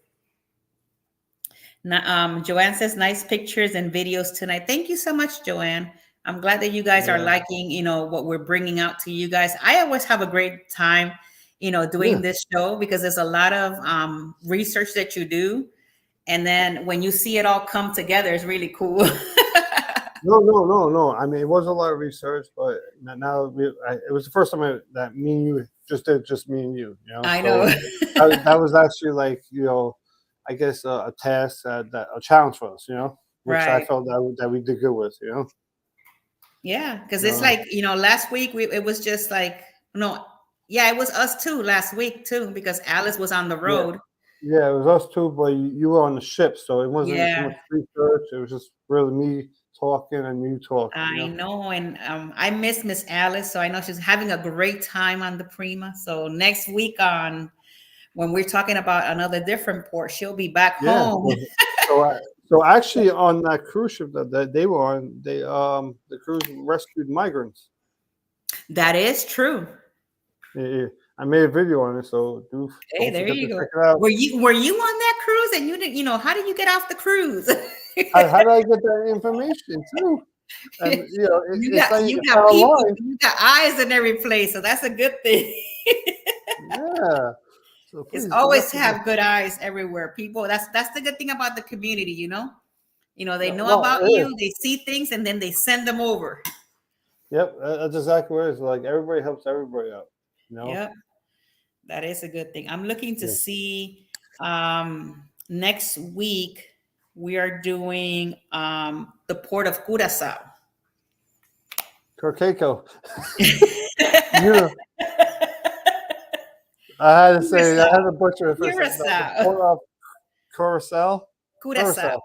Now, Joanne says, nice pictures and videos tonight. Thank you so much, Joanne. I'm glad that you guys are liking, what we're bringing out to you guys. I always have a great time, doing this show, because there's a lot of research that you do. And then when you see it all come together, it's really cool. No. I mean, it was a lot of research, but now it was the first time that me and you just me and you. I know. that was actually like, I guess a task, a challenge for us, which I felt that we did good with, Yeah, because it's like, last week it was just like, it was us too last week too, because Alice was on the road. Yeah, it was us too, but you were on the ship, so it wasn't too much research. It was just really me talking and you talking. I know, and I miss Miss Alice, so I know she's having a great time on the Prima. So next week when we're talking about another different port, she'll be back home. So actually, on that cruise ship that they were on, the cruise rescued migrants. That is true. Yeah. I made a video on it, so hey, there you go. Were you on that cruise, and you didn't? How did you get off the cruise? How did I get that information too? And, you got eyes in every place, so that's a good thing. Yeah. So It's please always to definitely. have good eyes everywhere. People, that's the good thing about the community, you know. They know No, about it is. you, they see things, and then they send them over. Yep, that's exactly what it is. Like everybody helps everybody out. You know. Yep, that is a good thing. I'm looking to Yeah. see next week we are doing the port of Curacao. Corkeco. Yeah. I had to say I Curacao. had to butcher it for a second. The Curacao. port of Curacao. Curacao. Curacao.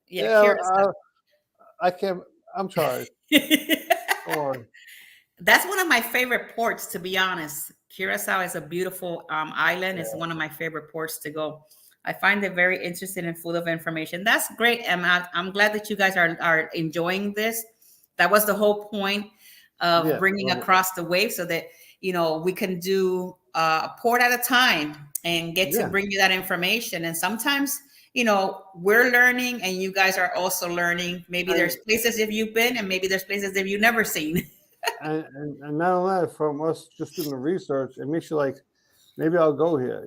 Yeah, Yeah, Curacao. I can't. I'm trying. Come on. That's one of my favorite ports, to be honest. Curacao is a beautiful island. It's Yeah. one of my favorite ports to go. I find it very interesting and full of information. That's great, Emma. I'm glad that you guys are enjoying this. That was the whole point of Yeah. bringing Love it. across the wave, so that we can do a port at a time and get to Yeah. bring you that information. And sometimes we're learning, and you guys are also learning. Maybe And there's places that you've been, and maybe there's places that you've never seen. and not only that, from us just doing the research, it makes you like, maybe I'll go here.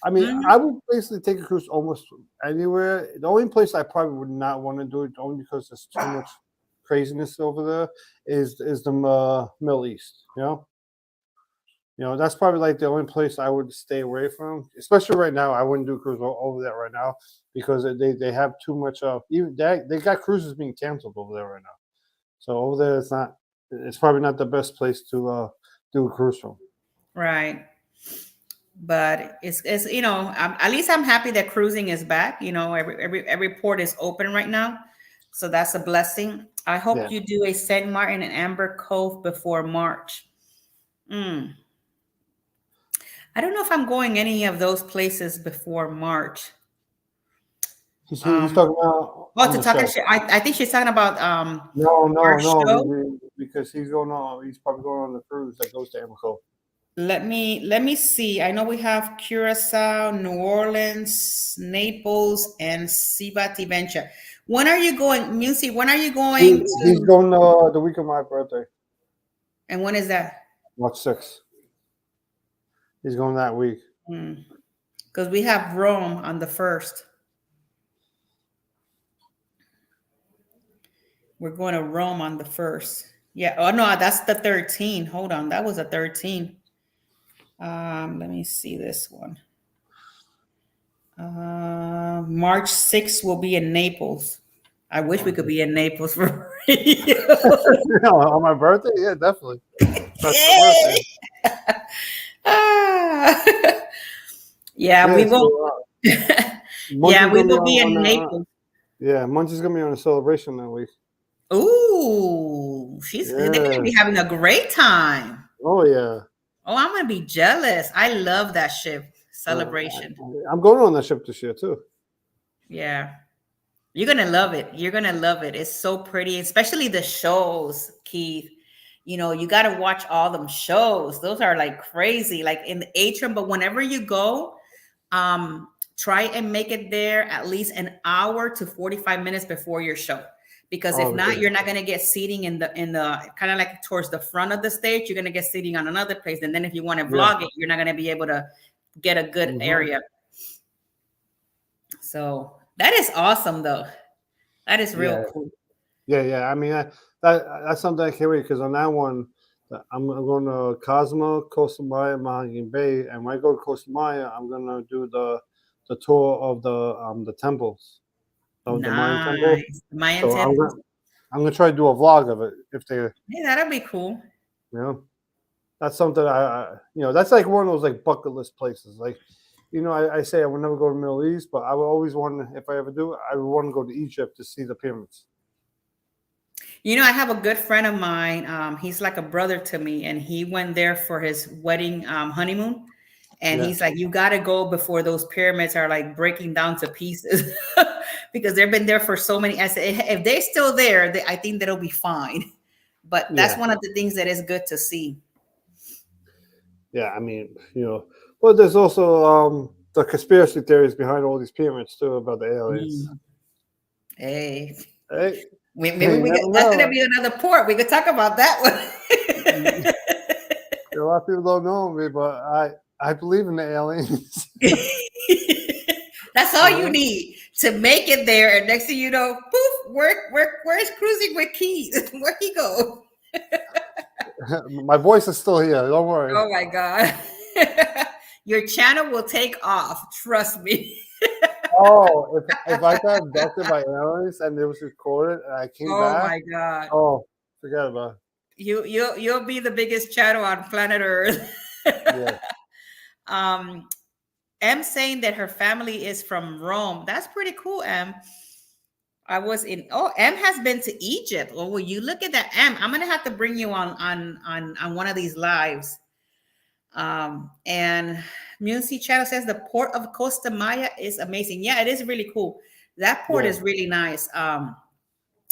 I mean, Mhm. I would basically take a cruise almost anywhere. The only place I probably would not want to do it, only because there's too much craziness over there, is the Middle East. That's probably like the only place I would stay away from. Especially right now, I wouldn't do a cruise over there right now because they have too much of even they got cruises being canceled over there right now. So over there, it's probably not the best place to do a cruise from. Right. But it's at least I'm happy that cruising is back. Every port is open right now, so that's a blessing. I hope Yeah, you do a Saint Martin and Amber Cove before March. Mm. I don't know if I'm going any of those places before March. he's Um, talking about well, on to the talk, show. I think she's talking about No, our no, no, show. because he's going on. He's probably going on the cruise that goes to Amaco. Let me see. I know we have Curacao, New Orleans, Naples, and Cibati Venture. When are you going, Musi? When are you going He's to? going the week of my birthday, And when is that? March 6th. He's going that week. Because we have Rome on the 1st. We're going to Rome on the 1st. Yeah. Oh no, that's the 13th. Hold on, that was a 13th. Let me see this one. March 6th will be in Naples. I wish we could be in Naples for real. On my birthday, yeah, definitely. That's my birthday. Ah. Yeah, Yeah, we will. so Yeah, Munchie's we gonna be will be on in the Naples. yeah, Munchie's gonna be on a celebration that week. Ooh, they're gonna Yeah. be having a great time. Oh yeah. Oh, I'm gonna be jealous. I love that ship Uh, celebration. I'm going on that ship this year too. Yeah. You're gonna love it. You're gonna love it. It's so pretty, especially the shows, Keith. You got to watch all them shows. Those are like crazy, like in the atrium. But whenever you go, try and make it there at least an hour to 45 minutes before your show. Because if Oh not, yeah. you're not gonna get seating in the kind of like towards the front of the stage. You're gonna get seating on another place, and then if you want to Yeah. vlog it, you're not gonna be able to get a good area. So that is awesome, though. That is real Yeah. cool. Yeah. I mean, that's something I can't wait because on that one, I'm going to Cosmo, Costa Maya, Mahogany Bay, and when I go to Costa Maya, I'm gonna do the tour of the temples, the Mayan temple. Nice. Mayan So temples. I'm gonna try to do a vlog of it if they, Yeah, that'll be cool. you know, that's something that's like one of those like bucket list places. Like, I say I would never go to the Middle East, but I would always want to, if I ever do, I would want to go to Egypt to see the pyramids. I have a good friend of mine. He's like a brother to me, and he went there for his wedding honeymoon. And Yeah, he's like, you got to go before those pyramids are like breaking down to pieces because they've been there for so many. I said, if they're still there, I think that'll be fine. But that's yeah, one of the things that is good to see. yeah. I mean, but there's also the conspiracy theories behind all these pyramids too about the aliens. Hey, Hey, maybe you never that's gonna know. be another port. We could talk about that one. A lot of people don't know me, but I believe in the aliens. That's all you need to make it there. And next thing you know, poof, where's Cruising with Keith? Where he go? My voice is still here. Don't worry. Oh my God. Your channel will take off. Trust me. Oh, if I got abducted by aliens and it was recorded and I came back. Oh my God. Oh, forget about it. You'll be the biggest channel on planet Earth. Yeah. M saying that her family is from Rome. That's pretty cool, M. M has been to Egypt. Oh, will you look at that, M? I'm gonna have to bring you on one of these lives. And Muncie Channel says the port of Costa Maya is amazing. Yeah, it is really cool. That port is really nice.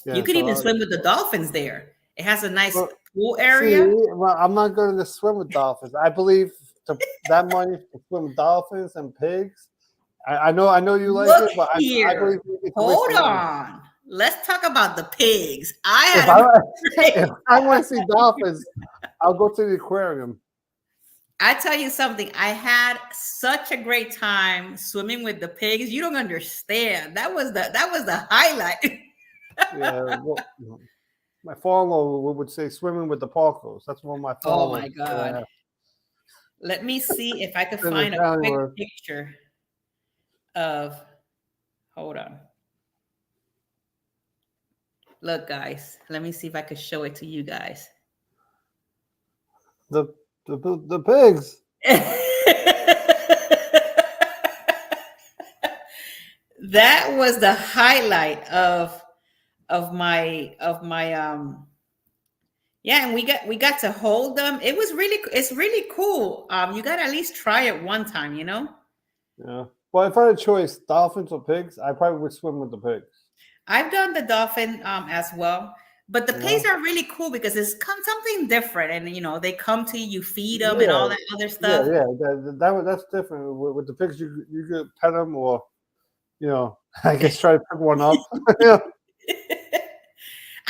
You could even swim with the dolphins there. It has a nice pool area. See, well, I'm not going to swim with dolphins. I believe that money to swim with dolphins and pigs. I know you like it, but I believe hold on. Let's talk about the pigs. If I want to see dolphins, I'll go to the aquarium. I tell you something. I had such a great time swimming with the pigs. You don't understand. That was the highlight. Yeah. Well, my father would say swimming with the porcos. That's one of my father. Oh my God. Let me see if I can find a quick picture of. Hold on. Look, guys. Let me see if I can show it to you guys. The pigs. That was the highlight of my yeah, and we got to hold them. It's really cool. You got to at least try it one time, you know? Yeah. Well, if I had a choice, dolphins or pigs, I probably would swim with the pigs. I've done the dolphin as well. But the pigs are really cool because it's something different, and you know they come to you, feed them, and all that other stuff. Yeah, that's different. With the pigs, you could pet them, or I guess try to pick one up.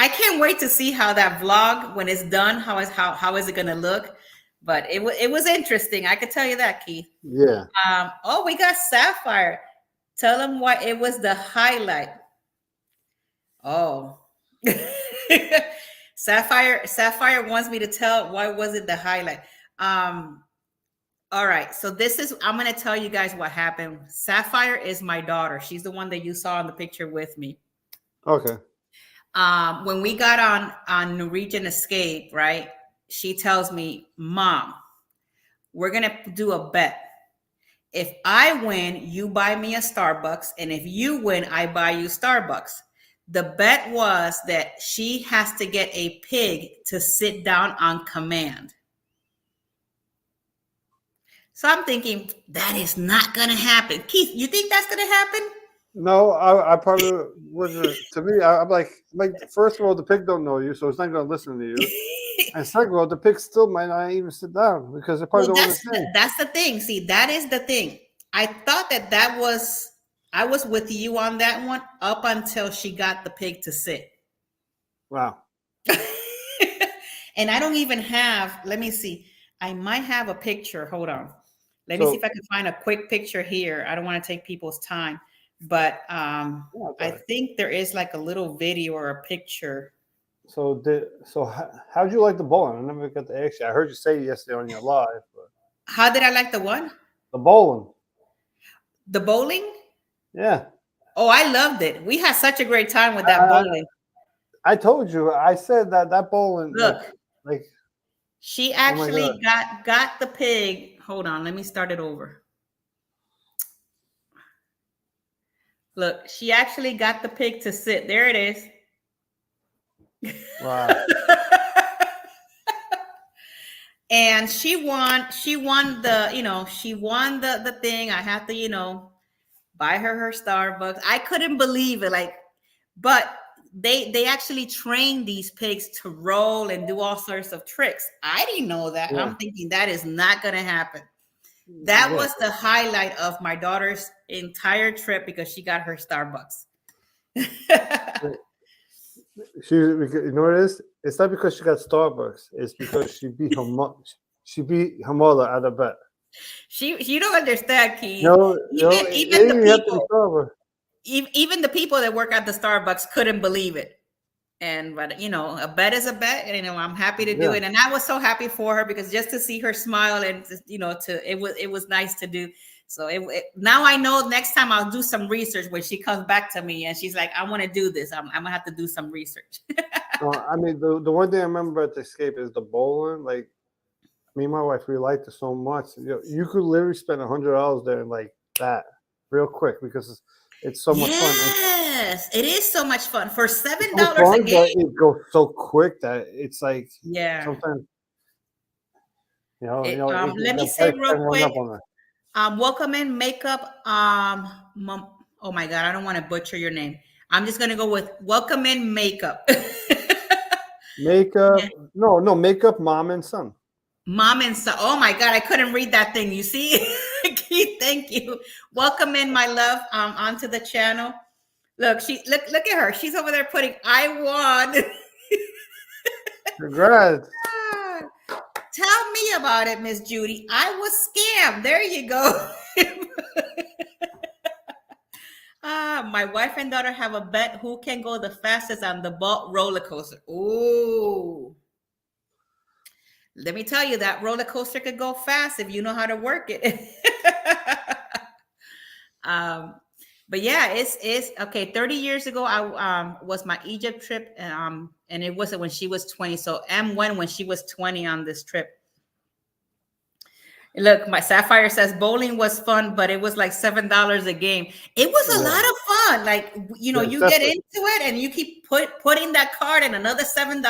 I can't wait to see how that vlog, when it's done, how is it gonna look? But it was interesting. I could tell you that, Keith. Yeah. Oh, we got Sapphire. Tell them why it was the highlight. Oh. Sapphire wants me to tell why was it the highlight. All right, so I'm going to tell you guys what happened. Sapphire is my daughter. She's the one that you saw in the picture with me. Okay. When we got on Norwegian Escape, right, she tells me, Mom, we're going to do a bet. If I win, you buy me a Starbucks, and if you win, I buy you Starbucks. The bet was that she has to get a pig to sit down on command. So I'm thinking, that is not going to happen. Keith, you think that's going to happen? No, I probably wouldn't. To me, I'm like, first of all, the pig don't know you, so it's not going to listen to you. And second of all, the pig still might not even sit down because they probably don't understand. That's the thing. See, that is the thing. I thought I was with you on that one up until she got the pig to sit. Wow. And I don't even have, let me see. I might have a picture. Hold on. Let me see if I can find a quick picture here. I don't want to take people's time, but I think there is like a little video or a picture. So how'd you like the bowling? I never got to ask you. I heard you say yesterday on your live. But... How did I like the what? The bowling. The bowling? Yeah. Oh, I loved it. We had such a great time with that bowling. I told you. I said that bowling. Look, like she actually got the pig. Hold on, let me start it over. Look, she actually got the pig to sit. There it is. Wow. And she won the thing. I had to, buy her Starbucks. I couldn't believe it. But they actually train these pigs to roll and do all sorts of tricks. I didn't know that. Yeah. I'm thinking that is not going to happen. That was the highlight of my daughter's entire trip because she got her Starbucks. You know what it is? It's not because she got Starbucks. It's because she beat her mother at a bet. She don't understand, Keith. It Even the didn't have to be people, sober. even the people that work at the Starbucks couldn't believe it. And but a bet is a bet, and I'm happy to do Yeah. it. And I was so happy for her because just to see her smile and it was nice to do. So now I know next time I'll do some research when she comes back to me and she's like, I want to do this. I'm gonna have to do some research. I mean, the one thing I remember at the Escape is the bowling. Like me and my wife, we liked it so much. You could literally spend $100 there and like that real quick because it's so much fun. Yes, it is so much fun for It's seven so dollars a fun, game. but it goes so quick that it's like Yeah. sometimes Let me the say price real can run quick. up on that. Welcome in makeup. Oh my God, I don't want to butcher your name. I'm just gonna go with welcome in makeup. Makeup, Yeah. no makeup, mom and son. Mom and son. Oh my God, I couldn't read that thing. You see, Keith, thank you. Welcome in, my love, onto the channel. Look, look at her. She's over there putting I won. Congrats. Tell me about it, Miss Judy. I was scammed. There you go. My wife and daughter have a bet who can go the fastest on the Bolt roller coaster. Ooh. Let me tell you, that roller coaster could go fast if you know how to work it. But yeah, it's okay. 30 years ago, I was my Egypt trip, and it wasn't when she was 20. So M went when she was 20 on this trip. Look, my Sapphire says bowling was fun, but it was like $7 a game. It was a lot of fun. Like you get Definitely. into it and you keep putting that card in another $7.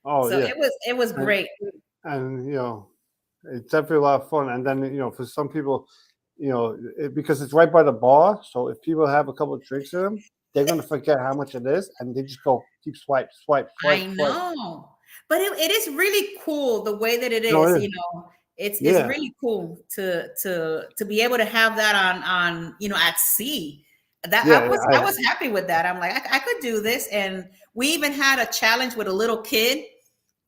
Oh So yeah, it was and, great. and it's definitely a lot of fun. And then for some people, because it's right by the bar, so if people have a couple of drinks in them, they're gonna forget how much it is, and they just go keep swipe, swipe, swipe, I swipe. know, but it is really cool the way that it No, is. it is. It's Yeah, really cool to be able to have that on at sea. That yeah, I was happy with that. I'm like I could do this, and we even had a challenge with a little kid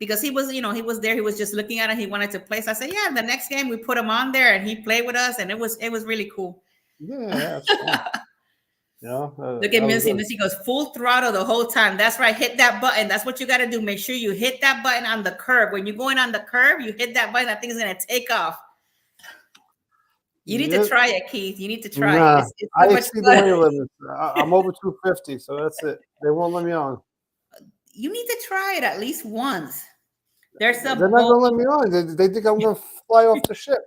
because he was he was there. He was just looking at it. He wanted to play. So I said, yeah, the next game we put him on there, and he played with us, and it was really cool. yeah, that's fun. Look That at was Missy. good. Missy goes full throttle the whole time. That's right. Hit that button. That's what you got to do. Make sure you hit that button on the curb. When you're going on the curb, you hit that button. That thing is going to take off. You need to Yeah, try it, Keith. You need to try it. nah, It's I so much exceed the fun. weight limit. I'm over 250, so that's it. They won't let me on. You need to try it at least once. There's They're a not boat. gonna let me on. They think I'm gonna fly off the ship.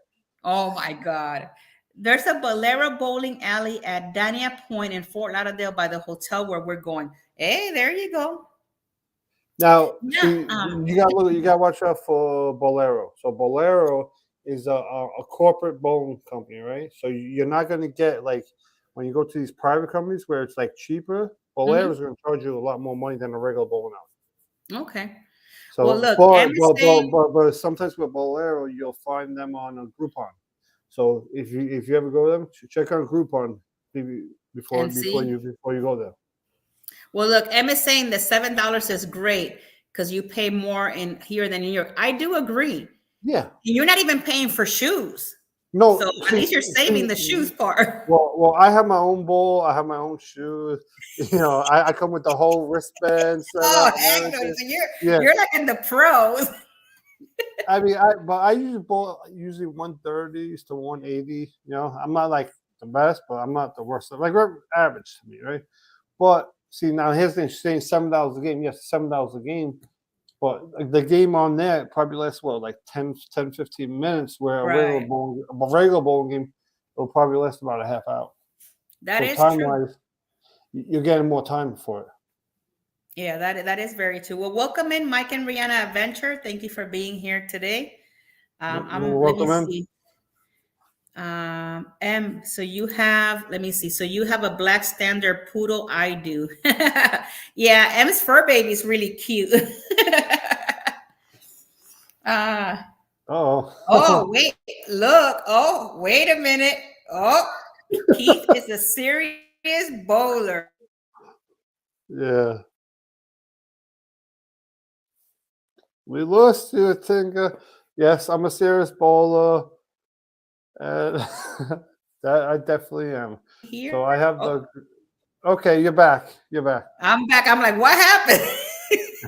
Oh my God. There's a Bolero bowling alley at Dania Point in Fort Lauderdale by the hotel where we're going. Hey, there you go. Now, Yeah. see, you got to watch out for Bolero. So Bolero is a corporate bowling company, right? So you're not going to get like when you go to these private companies where it's like cheaper. Bolero is going to charge you a lot more money than a regular bowling alley. Okay. Well, So, look, Em is saying, but sometimes with Bolero, you'll find them on a Groupon. So if you ever go to them, check on Groupon before and see. before you go there. Well, look, Em is saying that $7 is great because you pay more in here than New York. I do agree. Yeah. You're not even paying for shoes. No, So at least you're saving the shoes part. Well, I have my own bowl. I have my own shoes. I come with the whole wristband set Oh, up and heck no. everything. So Yeah, you're like in the pros. I mean, I usually bowl usually 130s to 180. I'm not like the best, but I'm not the worst. Like we're average to me, right? But see, now here's the thing: saying $7 a game. Yes, $7 a game, but the game on there probably lasts like 10, 15 minutes. Where Right. a regular bowling game will probably last about a half hour. That So is time true. wise, you're getting more time for it. Yeah, that is very true. Well, welcome in, Mike and Rihanna Adventure. Thank you for being here today. Let me Welcome in. see. So you have, let me see. So you have a black standard poodle. I do. Yeah, M's fur baby is really cute. Oh, Wait, look. Oh, wait a minute. Oh, Keith is a serious bowler. yeah. We lost you, Tinka. Yes, I'm a serious bowler. Uh, that I definitely am. Here. So I have Oh, the. Okay, you're back. You're back. I'm back. I'm like, what happened?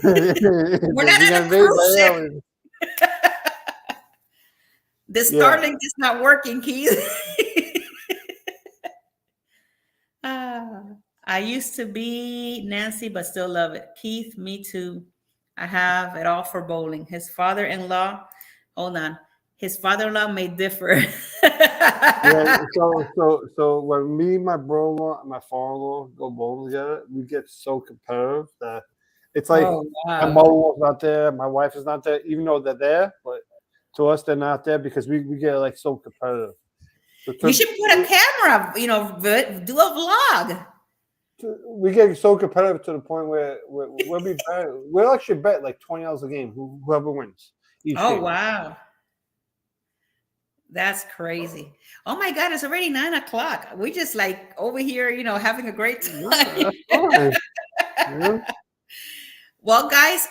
We're not We on got a invaded by cruise ship. aliens. The Yeah. Starlink is not working, Keith. Ah, I used to be Nancy, but still love it. Keith, me too. I have it all for bowling. His father-in-law, hold on. His father-in-law may differ. Yeah. So when me, my brother-in-law, and my father-in-law go bowling together, we get so competitive that it's like Oh, my wow. mother-in-law's not there, my wife is not there, even though they're there, but to us they're not there because we get like so competitive. So You should put a camera, do a vlog. we get so competitive to the point where we'll actually bet like $20 a game, whoever wins each Oh, game. wow. That's crazy. Oh my God, it's already 9 o'clock. We just like over here, having a great Yeah, time. that's fine. Yeah. Well, guys,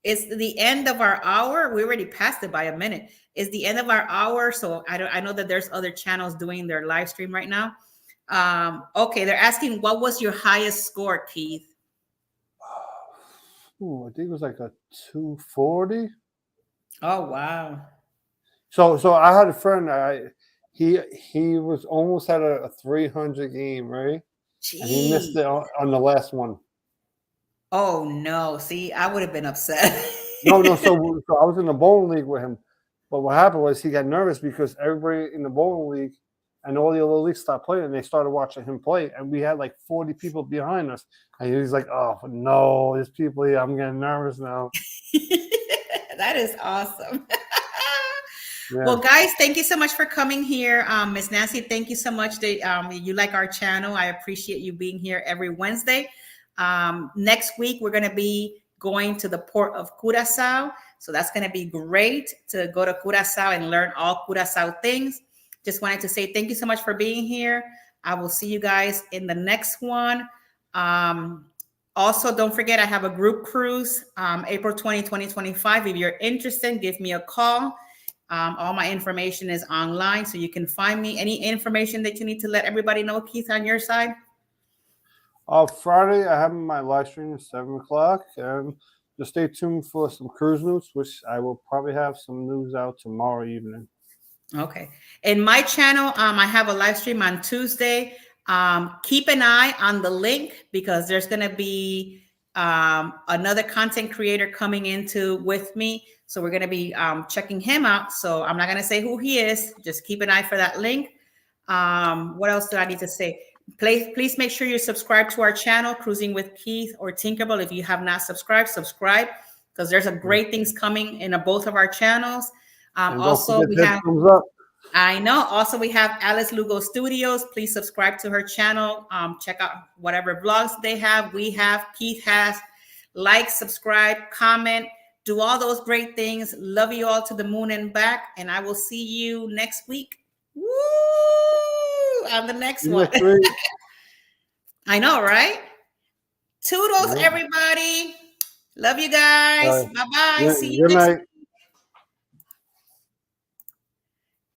it's the end of our hour. We already passed it by a minute. It's the end of our hour. So I know that there's other channels doing their live stream right now. Okay, they're asking what was your highest score, Keith? Ooh, I think it was like a 240. Oh wow. So I had a friend. He was almost at a 300 game, right? And he missed Gee. it on the last one. Oh no. See, I would have been upset. No. So I was in the bowling league with him, but what happened was he got nervous because everybody in the bowling league and all the other leagues stopped playing, and they started watching him play, and we had like 40 people behind us, and he was like, "Oh no, there's people here. I'm getting nervous now." That is awesome. Yeah. Well, guys, thank you so much for coming here. Miss Nancy, thank you so much that you like our channel. I appreciate you being here every Wednesday. Next week, we're going to be going to the port of Curacao. So that's going to be great to go to Curacao and learn all Curacao things. Just wanted to say thank you so much for being here. I will see you guys in the next one. Also, don't forget, I have a group cruise, April 20, 2025. If you're interested, give me a call. All my information is online, so you can find me. Any information that you need to let everybody know, Keith, on your side? Friday, I have my live stream at 7 o'clock. And just stay tuned for some cruise news, which I will probably have some news out tomorrow evening. Okay. In my channel, I have a live stream on Tuesday. Keep an eye on the link because there's going to be another content creator coming into with me. So we're going to be checking him out. So I'm not going to say who he is. Just keep an eye for that link. What else do I need to say? Please make sure you subscribe to our channel, Cruising with Keith or Tinkerbell. If you have not subscribed, subscribe because there's a great things coming in both of our channels. Also, we have thumbs up. I know. Also, we have Alice Lugo Studios. Please subscribe to her channel. Check out whatever vlogs they have. We have, Keith has. Like, subscribe, comment, do all those great things. Love you all to the moon and back. And I will see you next week. Woo! On the next one. I know, right? Toodles, everybody. Love you guys. Bye-bye. See you Good next night.